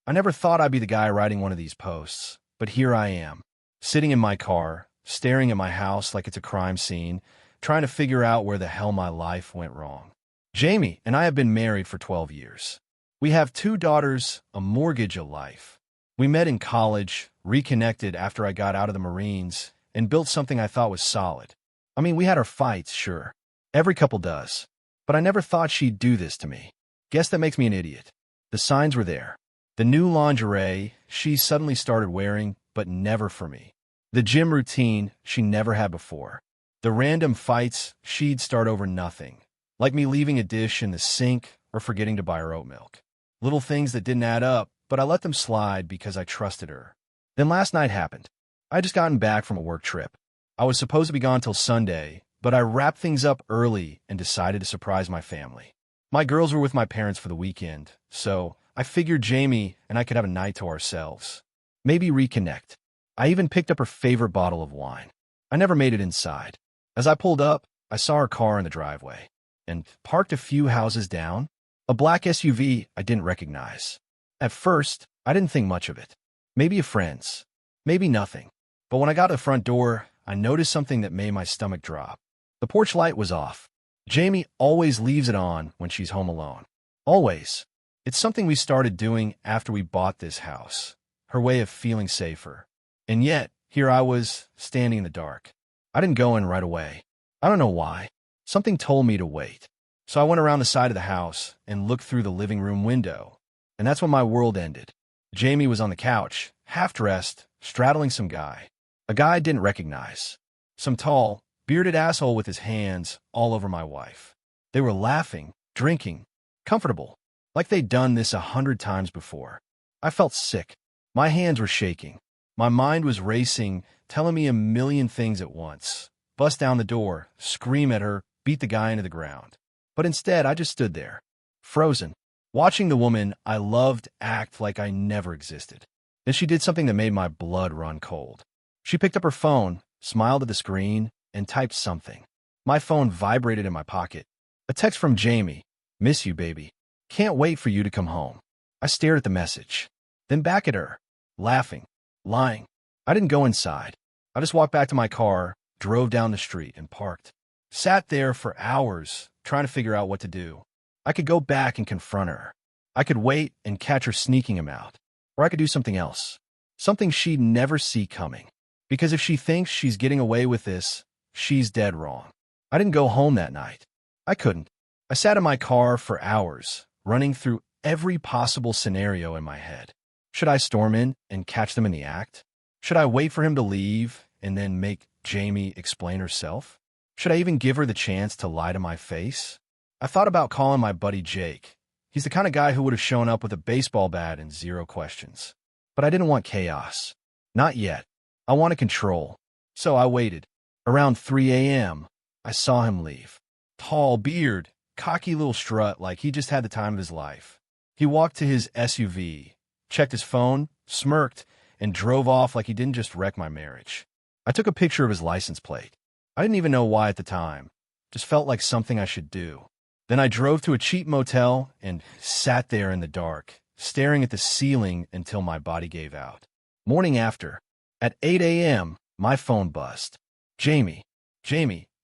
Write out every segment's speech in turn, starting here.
I never thought I'd be the guy writing one of these posts, but here I am, sitting in my car, staring at my house like it's a crime scene, trying to figure out where the hell my life went wrong. Jamie and I have been married for 12 years. We have 2 daughters, a mortgage, a life. We met in college, reconnected after I got out of the Marines, and built something I thought was solid. I mean, we had our fights, sure. Every couple does. But I never thought she'd do this to me. Guess that makes me an idiot. The signs were there. The new lingerie she suddenly started wearing, but never for me. The gym routine she never had before. The random fights she'd start over nothing, like me leaving a dish in the sink or forgetting to buy her oat milk. Little things that didn't add up, but I let them slide because I trusted her. Then last night happened. I had just gotten back from a work trip. I was supposed to be gone till Sunday, but I wrapped things up early and decided to surprise my family. My girls were with my parents for the weekend, so I figured Jamie and I could have a night to ourselves. Maybe reconnect. I even picked up her favorite bottle of wine. I never made it inside. As I pulled up, I saw her car in the driveway, and parked a few houses down, a black SUV I didn't recognize. At first, I didn't think much of it. Maybe a friend's. Maybe nothing. But when I got to the front door, I noticed something that made my stomach drop. The porch light was off. Jamie always leaves it on when she's home alone. Always. It's something we started doing after we bought this house. Her way of feeling safer. And yet, here I was, standing in the dark. I didn't go in right away. I don't know why. Something told me to wait. So I went around the side of the house and looked through the living room window. And that's when my world ended. Jamie was on the couch, half-dressed, straddling some guy. A guy I didn't recognize. Some tall, bearded asshole with his hands all over my wife. They were laughing, drinking, comfortable, like they'd done this 100 times before. I felt sick. My hands were shaking. My mind was racing, telling me a million things at once. Bust down the door, scream at her, beat the guy into the ground. But instead, I just stood there, frozen, watching the woman I loved act like I never existed. Then she did something that made my blood run cold. She picked up her phone, smiled at the screen, and typed something. My phone vibrated in my pocket. A text from Jamie. Miss you, baby. Can't wait for you to come home. I stared at the message, then back at her, laughing, lying. I didn't go inside. I just walked back to my car, drove down the street, and parked. Sat there for hours, trying to figure out what to do. I could go back and confront her. I could wait and catch her sneaking him out. Or I could do something else. Something she'd never see coming. Because if she thinks she's getting away with this, she's dead wrong. I didn't go home that night. I couldn't. I sat in my car for hours, running through every possible scenario in my head. Should I storm in and catch them in the act? Should I wait for him to leave and then make Jamie explain herself? Should I even give her the chance to lie to my face? I thought about calling my buddy Jake. He's the kind of guy who would have shown up with a baseball bat and 0 questions. But I didn't want chaos. Not yet. I wanted control. So I waited. Around 3 a.m., I saw him leave. Tall beard, cocky little strut like he just had the time of his life. He walked to his SUV, checked his phone, smirked, and drove off like he didn't just wreck my marriage. I took a picture of his license plate. I didn't even know why at the time. Just felt like something I should do. Then I drove to a cheap motel and sat there in the dark, staring at the ceiling until my body gave out. Morning after, at 8 a.m., my phone buzzed. Jamie,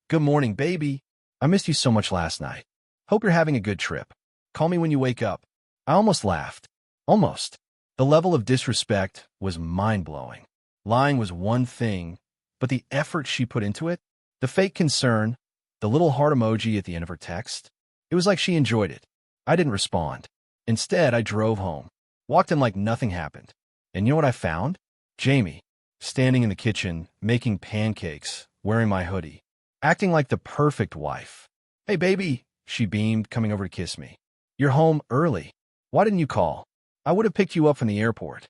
good morning, baby. I missed you so much last night. Hope you're having a good trip. Call me when you wake up. I almost laughed. Almost. The level of disrespect was mind-blowing. Lying was one thing, but the effort she put into it, the fake concern, the little heart emoji at the end of her text, it was like she enjoyed it. I didn't respond. Instead, I drove home, walked in like nothing happened. And you know what I found? Jamie, standing in the kitchen, making pancakes, wearing my hoodie, acting like the perfect wife. Hey, baby, she beamed, coming over to kiss me. You're home early. Why didn't you call? I would have picked you up from the airport.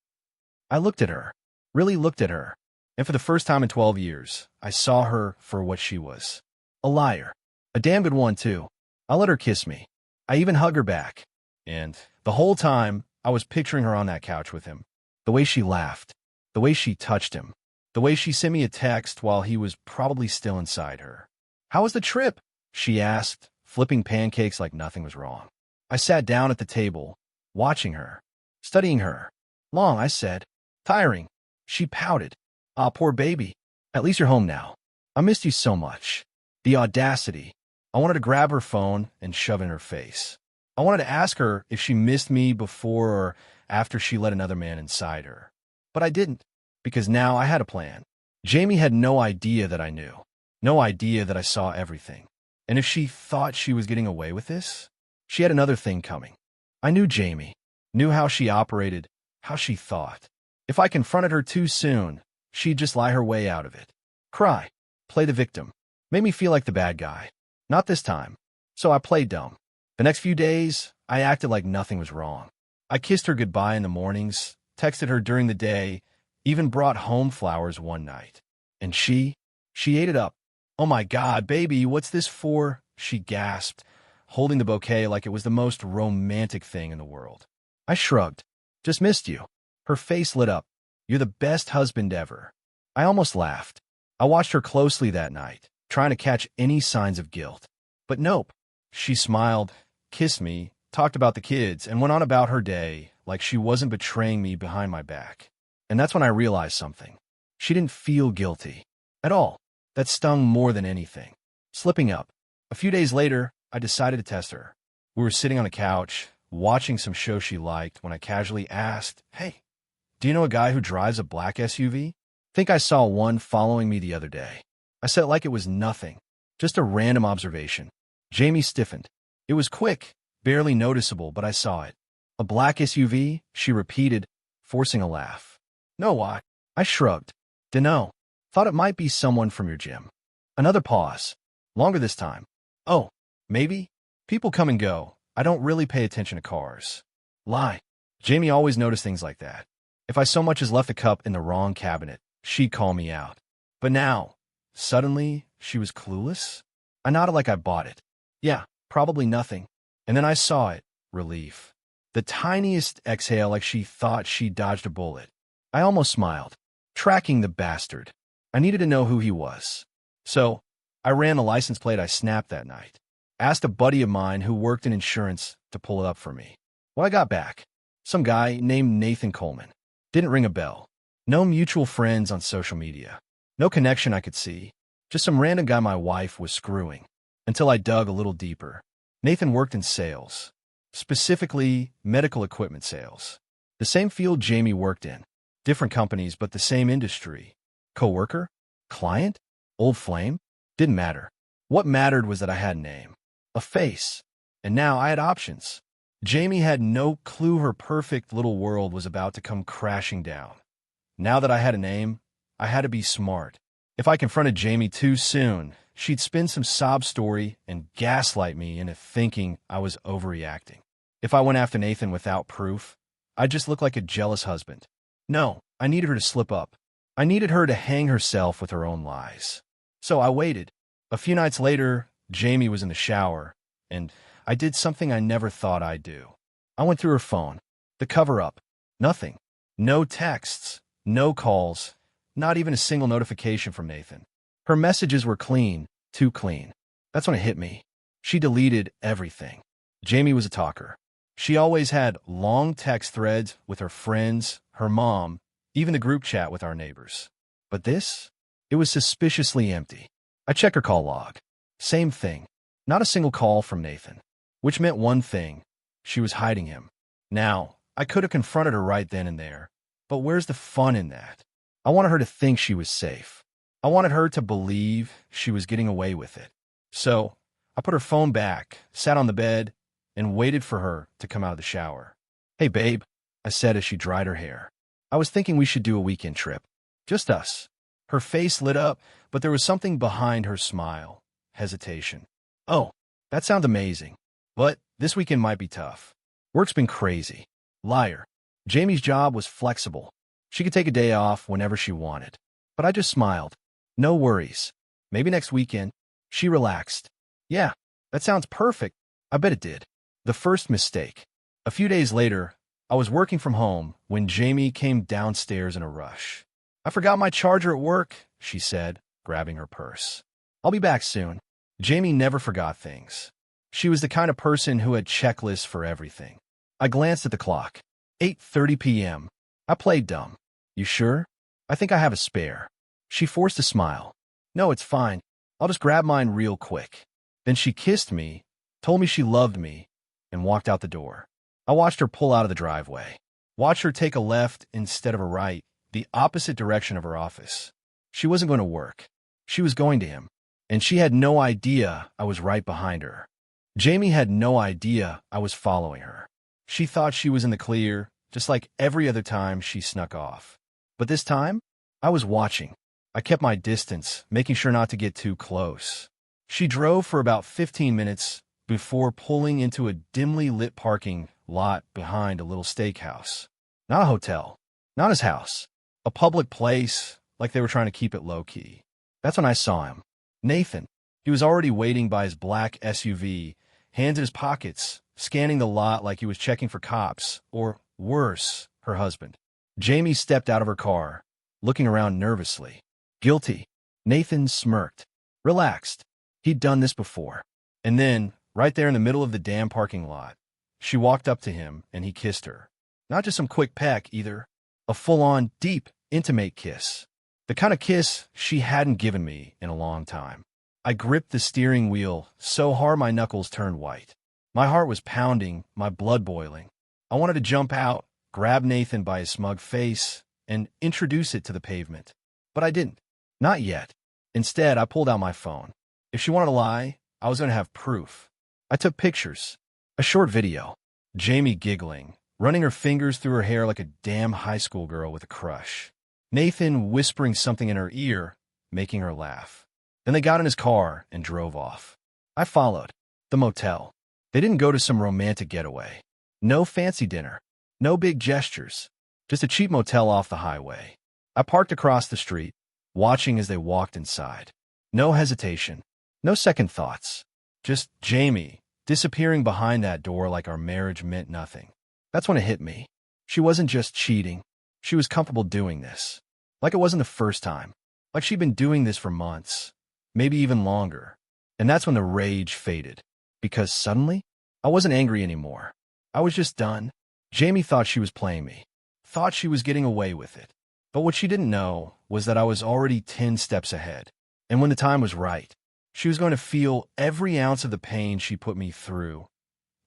I looked at her, really looked at her, and for the first time in 12 years, I saw her for what she was. A liar. A damn good one, too. I let her kiss me. I even hugged her back. And the whole time, I was picturing her on that couch with him. The way she laughed. The way she touched him. The way she sent me a text while he was probably still inside her. How was the trip? She asked, flipping pancakes like nothing was wrong. I sat down at the table, watching her, studying her, Long, I said. Tiring. She pouted. Ah, poor baby. At least you're home now. I missed you so much. The audacity. I wanted to grab her phone and shove it in her face. I wanted to ask her if she missed me before or after she let another man inside her. But I didn't, because now I had a plan. Jamie had no idea that I knew. No idea that I saw everything. And if she thought she was getting away with this, she had another thing coming. I knew Jamie, knew how she operated, how she thought. If I confronted her too soon, she'd just lie her way out of it. Cry, play the victim, made me feel like the bad guy. Not this time. So I played dumb. The next few days, I acted like nothing was wrong. I kissed her goodbye in the mornings, texted her during the day, even brought home flowers one night. And she ate it up. Oh my God, baby, what's this for? She gasped, holding the bouquet like it was the most romantic thing in the world. I shrugged. Just missed you. Her face lit up. You're the best husband ever. I almost laughed. I watched her closely that night, trying to catch any signs of guilt. But nope. She smiled, kissed me, talked about the kids, and went on about her day like she wasn't betraying me behind my back. And that's when I realized something. She didn't feel guilty. At all. That stung more than anything. Slipping up. A few days later, I decided to test her. We were sitting on a couch, watching some show she liked, when I casually asked, "Hey, do you know a guy who drives a black SUV? Think I saw one following me the other day." I said it like it was nothing. Just a random observation. Jamie stiffened. It was quick, barely noticeable, but I saw it. A black SUV, she repeated, forcing a laugh. No, what? I shrugged. Dunno. Thought it might be someone from your gym. Another pause. Longer this time. Oh, maybe? People come and go. I don't really pay attention to cars. Lie. Jamie always noticed things like that. If I so much as left a cup in the wrong cabinet, she'd call me out. But now, suddenly, she was clueless? I nodded like I bought it. Yeah, probably nothing. And then I saw it. Relief. The tiniest exhale, like she thought she dodged a bullet. I almost smiled. Tracking the bastard. I needed to know who he was. So, I ran the license plate I snapped that night. Asked a buddy of mine who worked in insurance to pull it up for me. When I got back, some guy named Nathan Coleman. Didn't ring a bell. No mutual friends on social media. No connection I could see. Just some random guy my wife was screwing. Until I dug a little deeper. Nathan worked in sales. Specifically, medical equipment sales. The same field Jamie worked in. Different companies, but the same industry. Coworker? Client? Old flame? Didn't matter. What mattered was that I had a name. A face. And now I had options. Jamie had no clue her perfect little world was about to come crashing down. Now that I had a name, I had to be smart. If I confronted Jamie too soon, she'd spin some sob story and gaslight me into thinking I was overreacting. If I went after Nathan without proof, I'd just look like a jealous husband. No, I needed her to slip up. I needed her to hang herself with her own lies. So I waited. A few nights later, Jamie was in the shower, and I did something I never thought I'd do. I went through her phone. The cover-up. Nothing. No texts. No calls. Not even a single notification from Nathan. Her messages were clean. Too clean. That's when it hit me. She deleted everything. Jamie was a talker. She always had long text threads with her friends, her mom, even the group chat with our neighbors. But this? It was suspiciously empty. I checked her call log. Same thing. Not a single call from Nathan. Which meant one thing. She was hiding him. Now, I could have confronted her right then and there. But where's the fun in that? I wanted her to think she was safe. I wanted her to believe she was getting away with it. So, I put her phone back, sat on the bed, and waited for her to come out of the shower. Hey, babe, I said as she dried her hair. I was thinking we should do a weekend trip. Just us. Her face lit up, but there was something behind her smile. Hesitation. Oh, that sounds amazing. But this weekend might be tough. Work's been crazy. Liar. Jamie's job was flexible. She could take a day off whenever she wanted. But I just smiled. No worries. Maybe next weekend. She relaxed. Yeah, that sounds perfect. I bet it did. The first mistake. A few days later, I was working from home when Jamie came downstairs in a rush. I forgot my charger at work, she said, grabbing her purse. I'll be back soon. Jamie never forgot things. She was the kind of person who had checklists for everything. I glanced at the clock. 8:30 p.m. I played dumb. You sure? I think I have a spare. She forced a smile. No, it's fine. I'll just grab mine real quick. Then she kissed me, told me she loved me, and walked out the door. I watched her pull out of the driveway. Watched her take a left instead of a right, the opposite direction of her office. She wasn't going to work. She was going to him. And she had no idea I was right behind her. Jamie had no idea I was following her. She thought she was in the clear, just like every other time she snuck off. But this time, I was watching. I kept my distance, making sure not to get too close. She drove for about 15 minutes before pulling into a dimly lit parking lot behind a little steakhouse. Not a hotel. Not his house. A public place, like they were trying to keep it low-key. That's when I saw him. Nathan. He was already waiting by his black SUV, hands in his pockets, scanning the lot like he was checking for cops, or worse, her husband. Jamie stepped out of her car, looking around nervously. Guilty. Nathan smirked. Relaxed. He'd done this before. And then, right there in the middle of the damn parking lot, she walked up to him and he kissed her. Not just some quick peck, either. A full-on, deep, intimate kiss. The kind of kiss she hadn't given me in a long time. I gripped the steering wheel so hard my knuckles turned white. My heart was pounding, my blood boiling. I wanted to jump out, grab Nathan by his smug face, and introduce it to the pavement. But I didn't. Not yet. Instead, I pulled out my phone. If she wanted to lie, I was going to have proof. I took pictures. A short video. Jamie giggling, running her fingers through her hair like a damn high school girl with a crush. Nathan whispering something in her ear, making her laugh. Then they got in his car and drove off. I followed. The motel. They didn't go to some romantic getaway. No fancy dinner. No big gestures. Just a cheap motel off the highway. I parked across the street, watching as they walked inside. No hesitation. No second thoughts. Just Jamie, disappearing behind that door like our marriage meant nothing. That's when it hit me. She wasn't just cheating. She was comfortable doing this. Like it wasn't the first time. Like she'd been doing this for months. Maybe even longer. And that's when the rage faded. Because suddenly, I wasn't angry anymore. I was just done. Jamie thought she was playing me. Thought she was getting away with it. But what she didn't know was that I was already 10 steps ahead. And when the time was right, she was going to feel every ounce of the pain she put me through.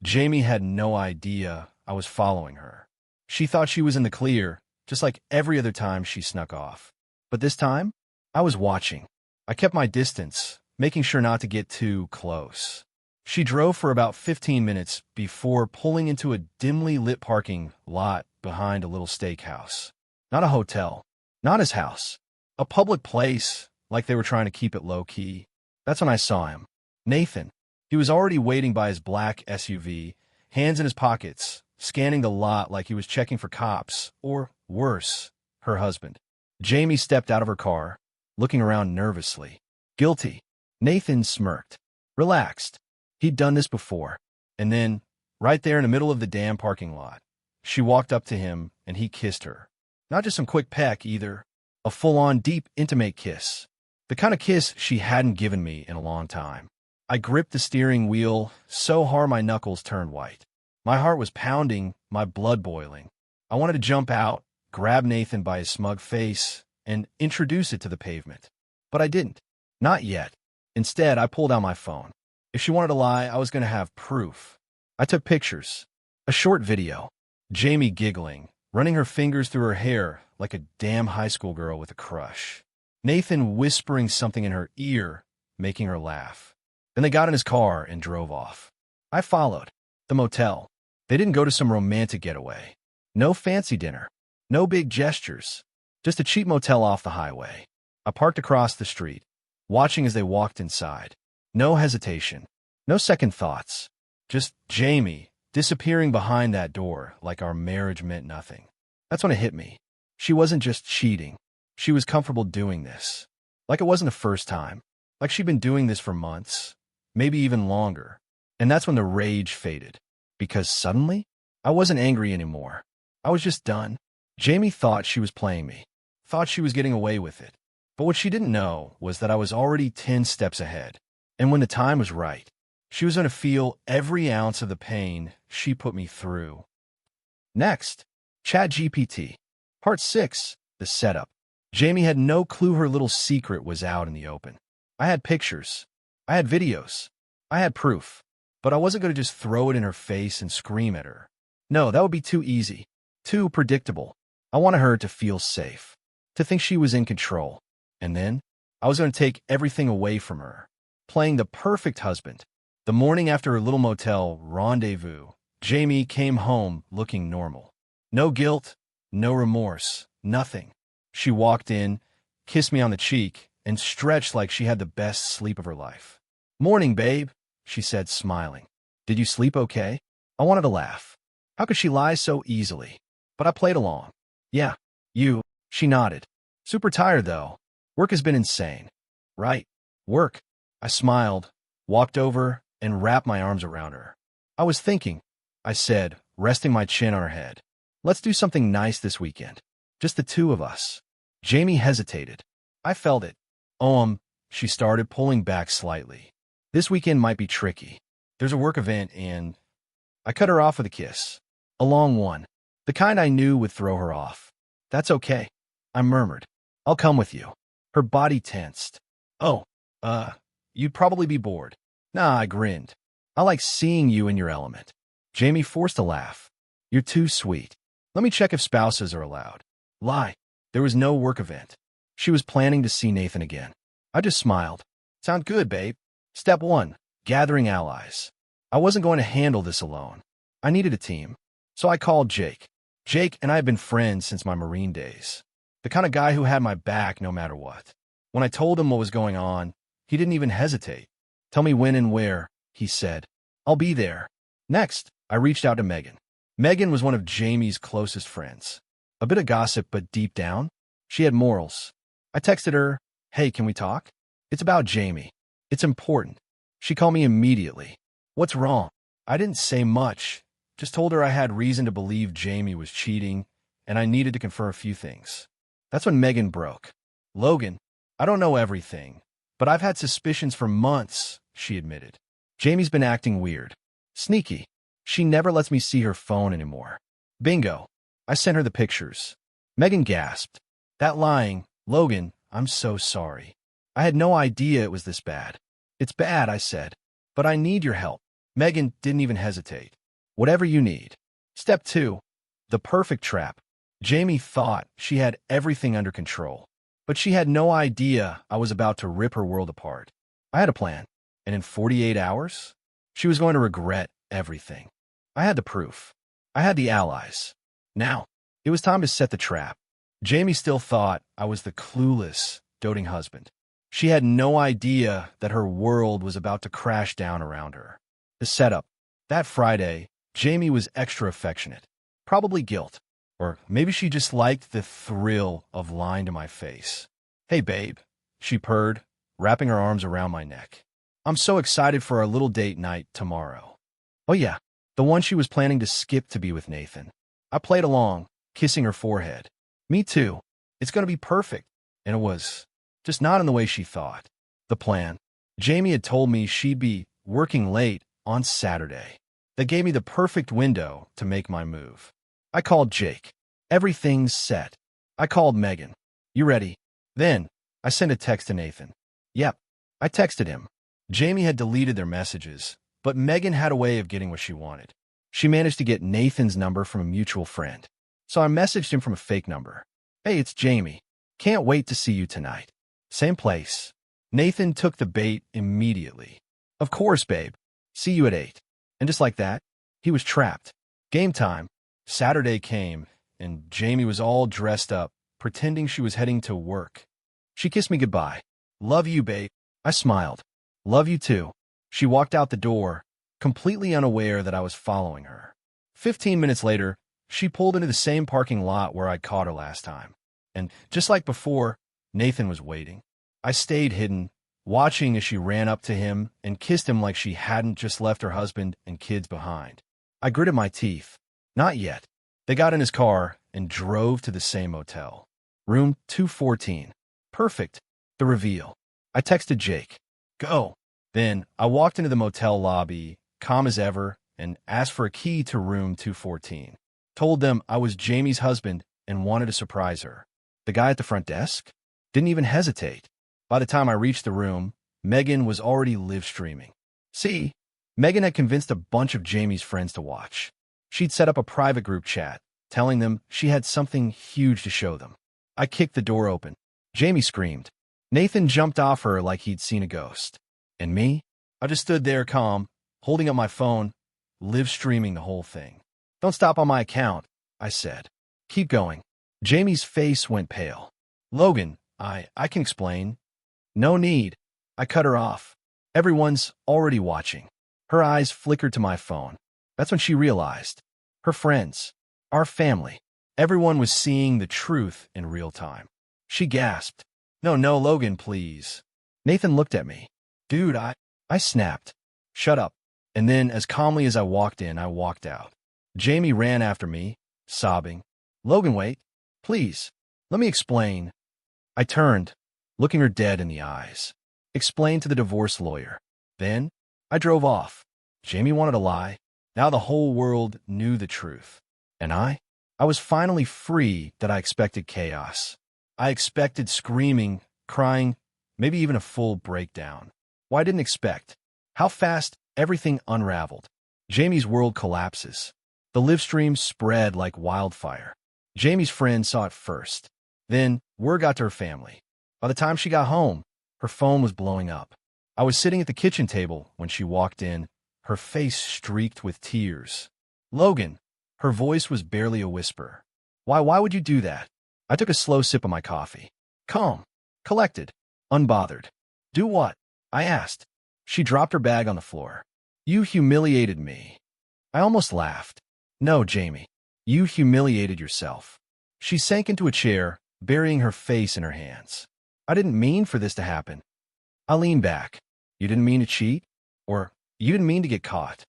Jamie had no idea I was following her. She thought she was in the clear, just like every other time she snuck off. But this time, I was watching. I kept my distance, making sure not to get too close. She drove for about 15 minutes before pulling into a dimly lit parking lot behind a little steakhouse. Not a hotel. Not his house. A public place, like they were trying to keep it low-key. That's when I saw him. Nathan. He was already waiting by his black SUV, hands in his pockets, scanning the lot like he was checking for cops, or worse, her husband. Jamie stepped out of her car, looking around nervously. Guilty. Nathan smirked. Relaxed. He'd done this before. And then, right there in the middle of the damn parking lot, she walked up to him and he kissed her. Not just some quick peck, either. A full-on, deep, intimate kiss. The kind of kiss she hadn't given me in a long time. I gripped the steering wheel so hard my knuckles turned white. My heart was pounding, my blood boiling. I wanted to jump out, grab Nathan by his smug face, and introduce it to the pavement. But I didn't. Not yet. Instead, I pulled out my phone. If she wanted to lie, I was going to have proof. I took pictures. A short video. Jamie giggling, running her fingers through her hair like a damn high school girl with a crush. Nathan whispering something in her ear, making her laugh. Then they got in his car and drove off. I followed. The motel. They didn't go to some romantic getaway. No fancy dinner. No big gestures. Just a cheap motel off the highway. I parked across the street, watching as they walked inside. No hesitation. No second thoughts. Just Jamie, disappearing behind that door like our marriage meant nothing. That's when it hit me. She wasn't just cheating. She was comfortable doing this. Like it wasn't the first time. Like she'd been doing this for months. Maybe even longer. And that's when the rage faded. Because suddenly, I wasn't angry anymore. I was just done. Jamie thought she was playing me. Thought she was getting away with it. But what she didn't know was that I was already 10 steps ahead. And when the time was right, she was going to feel every ounce of the pain she put me through. Next, ChatGPT. Part 6. The Setup. Jamie had no clue her little secret was out in the open. I had pictures. I had videos. I had proof. But I wasn't going to just throw it in her face and scream at her. No, that would be too easy. Too predictable. I wanted her to feel safe. To think she was in control. And then, I was going to take everything away from her. Playing the perfect husband. The morning after her little motel rendezvous, Jamie came home looking normal. No guilt, no remorse, nothing. She walked in, kissed me on the cheek, and stretched like she had the best sleep of her life. "Morning, babe," she said, smiling. "Did you sleep okay?" I wanted to laugh. How could she lie so easily? But I played along. "Yeah, you," she nodded. "Super tired, though. Work has been insane." "Right. Work." I smiled, walked over, and wrapped my arms around her. "I was thinking," I said, resting my chin on her head. "Let's do something nice this weekend. Just the two of us." Jamie hesitated. I felt it. She started, pulling back slightly. "This weekend might be tricky. There's a work event and—" I cut her off with a kiss. A long one. The kind I knew would throw her off. "That's okay," I murmured. "I'll come with you." Her body tensed. "Oh, you'd probably be bored." "Nah," I grinned. "I like seeing you in your element." Jamie forced a laugh. "You're too sweet. Let me check if spouses are allowed." Lie. There was no work event. She was planning to see Nathan again. I just smiled. "Sound good, babe." Step 1. Gathering allies. I wasn't going to handle this alone. I needed a team. So I called Jake. Jake and I have been friends since my Marine days. The kind of guy who had my back no matter what. When I told him what was going on, he didn't even hesitate. "Tell me when and where," he said. "I'll be there." Next, I reached out to Megan. Megan was one of Jamie's closest friends. A bit of gossip, but deep down, she had morals. I texted her, "Hey, can we talk? It's about Jamie. It's important." She called me immediately. "What's wrong?" I didn't say much, just told her I had reason to believe Jamie was cheating, and I needed to confirm a few things. That's when Megan broke. "Logan, I don't know everything, but I've had suspicions for months," she admitted. "Jamie's been acting weird. Sneaky. She never lets me see her phone anymore." Bingo. I sent her the pictures. Megan gasped. "That lying, Logan, I'm so sorry. I had no idea it was this bad." "It's bad," I said, "but I need your help." Megan didn't even hesitate. "Whatever you need." Step 2. The perfect trap. Jamie thought she had everything under control, but she had no idea I was about to rip her world apart. I had a plan, and in 48 hours, she was going to regret everything. I had the proof. I had the allies. Now, it was time to set the trap. Jamie still thought I was the clueless, doting husband. She had no idea that her world was about to crash down around her. The setup. That Friday, Jamie was extra affectionate. Probably guilt. Or maybe she just liked the thrill of lying to my face. "Hey, babe," she purred, wrapping her arms around my neck. "I'm so excited for our little date night tomorrow." Oh yeah, the one she was planning to skip to be with Nathan. I played along, kissing her forehead. "Me too. It's going to be perfect." And it was. Just not in the way she thought. The plan. Jamie had told me she'd be working late on Saturday. That gave me the perfect window to make my move. I called Jake. "Everything's set." I called Megan. "You ready?" Then, I sent a text to Nathan. Yep. I texted him. Jamie had deleted their messages, but Megan had a way of getting what she wanted. She managed to get Nathan's number from a mutual friend. So I messaged him from a fake number. "Hey, it's Jamie. Can't wait to see you tonight. Same place." Nathan took the bait immediately. "Of course, babe. See you at 8. And just like that, he was trapped. Game time. Saturday came, and Jamie was all dressed up, pretending she was heading to work. She kissed me goodbye. "Love you, babe." I smiled. "Love you too." She walked out the door, completely unaware that I was following her. 15 minutes later, she pulled into the same parking lot where I'd caught her last time. And just like before, Nathan was waiting. I stayed hidden, watching as she ran up to him and kissed him like she hadn't just left her husband and kids behind. I gritted my teeth. Not yet. They got in his car and drove to the same motel. Room 214. Perfect. The reveal. I texted Jake. "Go." Then I walked into the motel lobby, calm as ever, and asked for a key to room 214. Told them I was Jamie's husband and wanted to surprise her. The guy at the front desk didn't even hesitate. By the time I reached the room, Megan was already live streaming. See, Megan had convinced a bunch of Jamie's friends to watch. She'd set up a private group chat, telling them she had something huge to show them. I kicked the door open. Jamie screamed. Nathan jumped off her like he'd seen a ghost. And me? I just stood there calm, holding up my phone, live streaming the whole thing. Don't stop on my account, I said. Keep going. Jamie's face went pale. Logan, I can explain. No need. I cut her off. Everyone's already watching. Her eyes flickered to my phone. That's when she realized. Her friends, our family, everyone was seeing the truth in real time. She gasped. No, Logan, please. Nathan looked at me. Dude, I snapped. Shut up. And then, as calmly as I walked in, I walked out. Jamie ran after me, sobbing. Logan, wait. Please. Let me explain. I turned, looking her dead in the eyes. Explained to the divorce lawyer. Then, I drove off. Jamie wanted to lie. Now the whole world knew the truth. And I was finally free. That I expected chaos. I expected screaming, crying, maybe even a full breakdown. What I didn't expect. How fast everything unraveled. Jamie's world collapses. The live stream spread like wildfire. Jamie's friend saw it first. Then, word got to her family. By the time she got home, her phone was blowing up. I was sitting at the kitchen table when she walked in, her face streaked with tears. Logan, her voice was barely a whisper. Why would you do that? I took a slow sip of my coffee. Calm, collected, unbothered. Do what? I asked. She dropped her bag on the floor. You humiliated me. I almost laughed. No, Jamie. You humiliated yourself. She sank into a chair, burying her face in her hands. I didn't mean for this to happen. I leaned back. You didn't mean to cheat? Or you didn't mean to get caught?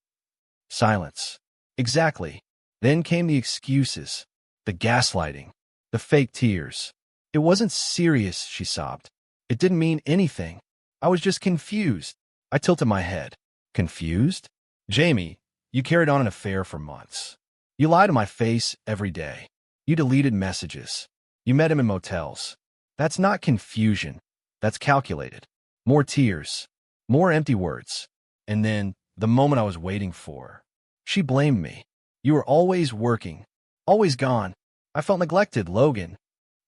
Silence. Exactly. Then came the excuses, the gaslighting, the fake tears. It wasn't serious, she sobbed. It didn't mean anything. I was just confused. I tilted my head. Confused? Jamie, you carried on an affair for months. You lied to my face every day. You deleted messages. You met him in motels. That's not confusion. That's calculated. More tears. More empty words. And then, the moment I was waiting for. She blamed me. You were always working. Always gone. I felt neglected, Logan.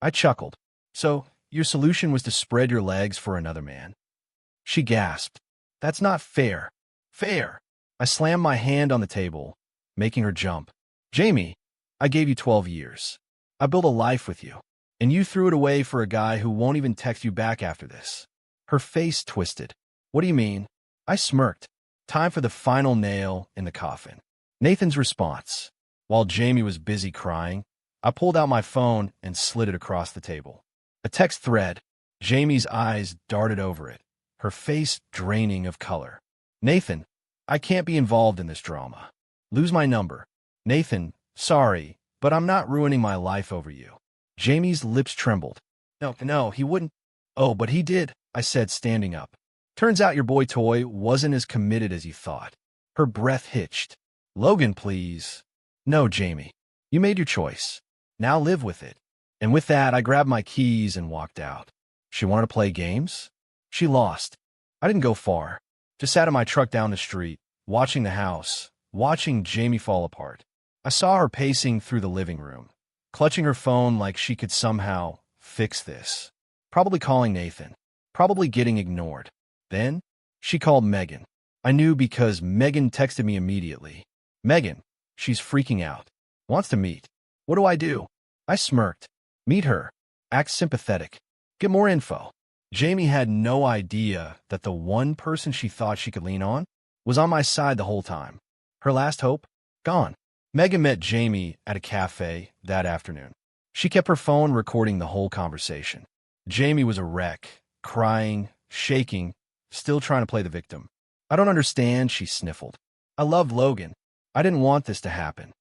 I chuckled. So, your solution was to spread your legs for another man. She gasped. That's not fair. Fair. I slammed my hand on the table, making her jump. Jamie, I gave you 12 years. I built a life with you. And you threw it away for a guy who won't even text you back after this. Her face twisted. What do you mean? I smirked. Time for the final nail in the coffin. Nathan's response. While Jamie was busy crying, I pulled out my phone and slid it across the table. A text thread. Jamie's eyes darted over it, her face draining of color. Nathan, I can't be involved in this drama. Lose my number. Nathan, sorry, but I'm not ruining my life over you. Jamie's lips trembled. No, he wouldn't. Oh, but he did, I said, standing up. Turns out your boy toy wasn't as committed as you thought. Her breath hitched. Logan, please. No, Jamie. You made your choice. Now live with it. And with that, I grabbed my keys and walked out. She wanted to play games? She lost. I didn't go far. Just sat in my truck down the street, watching the house, watching Jamie fall apart. I saw her pacing through the living room, clutching her phone like she could somehow fix this. Probably calling Nathan. Probably getting ignored. Then, she called Megan. I knew because Megan texted me immediately. Megan, she's freaking out. Wants to meet. What do I do? I smirked. Meet her. Act sympathetic. Get more info. Jamie had no idea that the one person she thought she could lean on was on my side the whole time. Her last hope? Gone. Megan met Jamie at a cafe that afternoon. She kept her phone recording the whole conversation. Jamie was a wreck, crying, shaking, still trying to play the victim. I don't understand, she sniffled. I love Logan. I didn't want this to happen.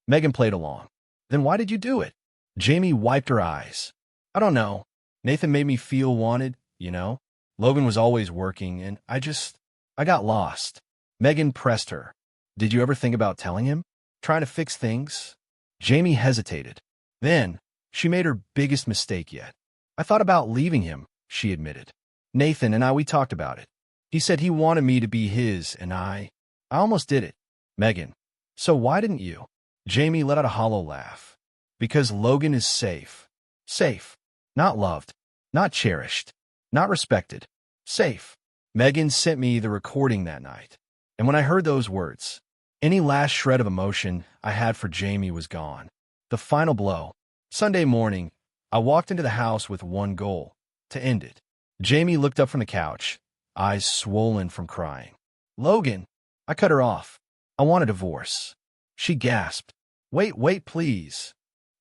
Megan played along. Then why did you do it? Jamie wiped her eyes. I don't know. Nathan made me feel wanted, you know? Logan was always working, and I got lost. Megan pressed her. Did you ever think about telling him? Trying to fix things? Jamie hesitated. Then, She made her biggest mistake yet. I thought about leaving him, she admitted. Nathan and we talked about it. He said he wanted me to be his, and I almost did it. Megan, so why didn't you? Jamie let out a hollow laugh. Because Logan is safe. Safe. Not loved. Not cherished. Not respected. Safe. Megan sent me the recording that night. And when I heard those words, any last shred of emotion I had for Jamie was gone. The final blow. Sunday morning, I walked into the house with one goal, to end it. Jamie looked up from the couch, eyes swollen from crying. Logan! I cut her off. I want a divorce. She gasped. Wait, please.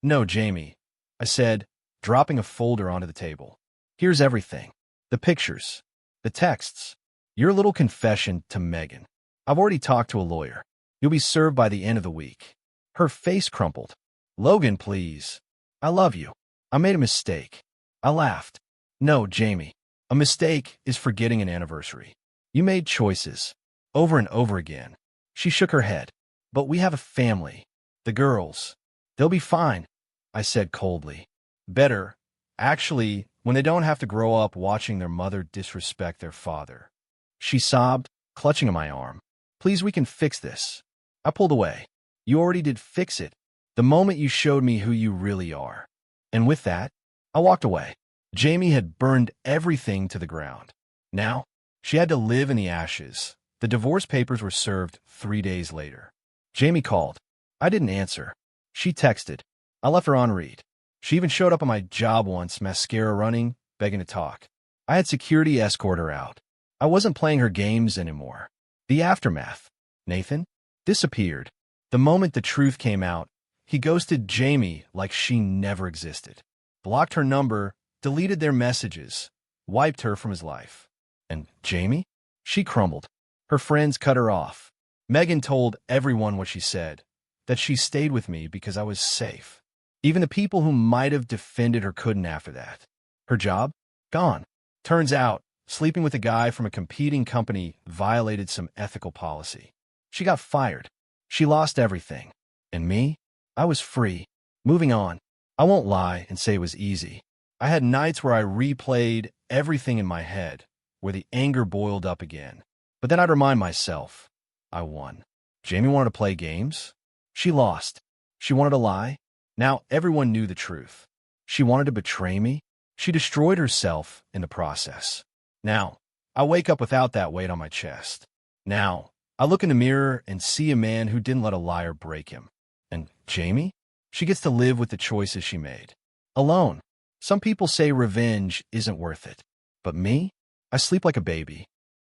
No, Jamie, I said, dropping a folder onto the table. Here's everything. The pictures. The texts. Your little confession to Megan. I've already talked to a lawyer. You'll be served by the end of the week. Her face crumpled. Logan, please. I love you. I made a mistake. I laughed. No, Jamie. A mistake is forgetting an anniversary. You made choices. Over and over again. She shook her head. But we have a family. The girls. They'll be fine, I said coldly. Better, actually, when they don't have to grow up watching their mother disrespect their father. She sobbed, clutching at my arm. Please, we can fix this. I pulled away. You already did fix it, the moment you showed me who you really are. And with that, I walked away. Jamie had burned everything to the ground. Now, she had to live in the ashes. The divorce papers were served 3 days later. Jamie called. I didn't answer. She texted. I left her on read. She even showed up at my job once, mascara running, begging to talk. I had security escort her out. I wasn't playing her games anymore. The aftermath. Nathan disappeared. The moment the truth came out, he ghosted Jamie like she never existed. Blocked her number, deleted their messages, wiped her from his life. And Jamie? She crumbled. Her friends cut her off. Megan told everyone what she said, that she stayed with me because I was safe. Even the people who might have defended her couldn't after that. Her job? Gone. Turns out, sleeping with a guy from a competing company violated some ethical policy. She got fired. She lost everything. And me? I was free. Moving on. I won't lie and say it was easy. I had nights where I replayed everything in my head, where the anger boiled up again. But then I'd remind myself, I won. Jamie wanted to play games. She lost. She wanted to lie. Now everyone knew the truth. She wanted to betray me. She destroyed herself in the process. Now, I wake up without that weight on my chest. Now, I look in the mirror and see a man who didn't let a liar break him. And Jamie? She gets to live with the choices she made. Alone. Some people say revenge isn't worth it. But me? I sleep like a baby.